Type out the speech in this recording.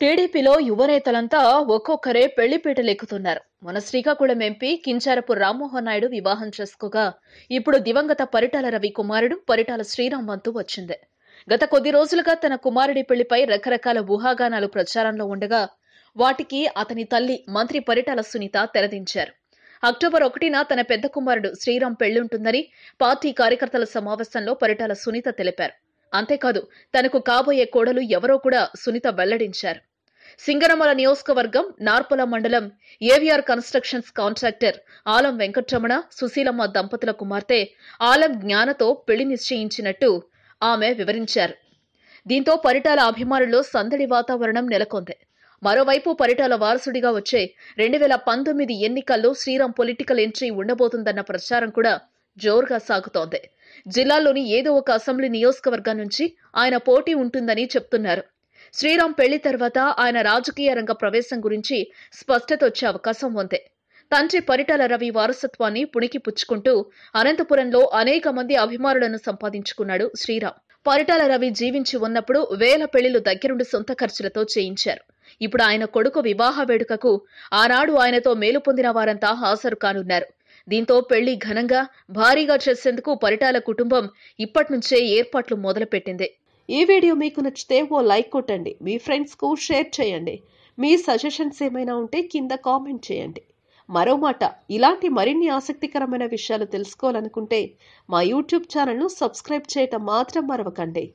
టీడీపీలో యువనేతలంతా ఒక్కొక్కరే పెళ్లిపీటలెక్కుతున్నారు. మన శ్రీకాకుళం ఎంపీ కింజారపు రామ్మోహన్ నాయుడు వివాహం చేసుకోగా ఇప్పుడు దివంగత పరిటాల రవి కుమారుడు పరిటాల శ్రీరామ్ వంతు వచ్చింది. గత కొద్ది రోజులుగా తన కుమారుడి పెళ్లిపై రకరకాల ఊహాగానాలు ప్రచారంలో ఉండగా వాటికి అతని తల్లి మంత్రి పరిటాల సునీత తెరదించారు. అక్టోబర్ 1న తన పెద్ద కుమారుడు శ్రీరామ్ పెళ్లుంటుందని పార్టీ కార్యకర్తల సమావేశంలో పరిటాల సునీత తెలిపారు. అంతేకాదు తనకు కాబోయే కోడలు ఎవరో కూడా సునీత వెల్లడించారు. సింగనమల నియోజకవర్గం నార్పల మండలం AVR constructions contractor Alam Venkataramana Sushilamma దంపతుల కుమార్తె ఆలం జ్ఞానతో పెళ్లి నిశ్చయించినట్టు ఆమె వివరించారు. దీంతో పరిటాల అభిమానుల్లో సందడి వాతావరణం నెలకొంది. మరోవైపు పరిటాల వారసుడిగా వచ్చే 2019 ఎన్నికల్లో శ్రీరామ్ పొలిటికల్ ఎంట్రీ ఉండబోతుందన్న ప్రచారం కూడా జోరుగా సాగుతోంది. జిల్లాలోని ఏదో ఒక అసెంబ్లీ నియోజకవర్గం నుంచి ఆయన పోటీ ఉంటుందని చెప్తున్నారు. శ్రీరామ్ పెళ్లి తర్వాత ఆయన రాజకీయ రంగ ప్రవేశం గురించి స్పష్టత వచ్చే అవకాశం ఉంది. తండ్రి పరిటాల రవి వారసత్వాన్ని పుణికి పుచ్చుకుంటూ అనంతపురంలో అనేక మంది అభిమానులను సంపాదించుకున్నాడు శ్రీరామ్. పరిటాల రవి జీవించి ఉన్నప్పుడు వేల పెళ్లిళ్లు దగ్గరుండి సొంత ఖర్చులతో చేయించారు. ఇప్పుడు ఆయన కొడుకు వివాహ వేడుకకు ఆనాడు ఆయనతో మేలు పొందిన వారంతా హాజరు కానున్నారు. దీంతో పెళ్లి ఘనంగా భారీగా చేసేందుకు పరిటాల కుటుంబం ఇప్పటినుంచే ఏర్పాట్లు మొదలుపెట్టింది. ఈ వీడియో మీకు నచ్చితే ఓ లైక్ కొట్టండి, మీ ఫ్రెండ్స్ కు షేర్ చేయండి. మీ సజెషన్స్ ఏమైనా ఉంటే కింద కామెంట్ చేయండి. మరో మాట, ఇలాంటి మరిన్ని ఆసక్తికరమైన విషయాలు తెలుసుకోవాలనుకుంటే మా యూట్యూబ్ ఛానల్ను సబ్స్క్రైబ్ చేయటం మాత్రం మరవకండి.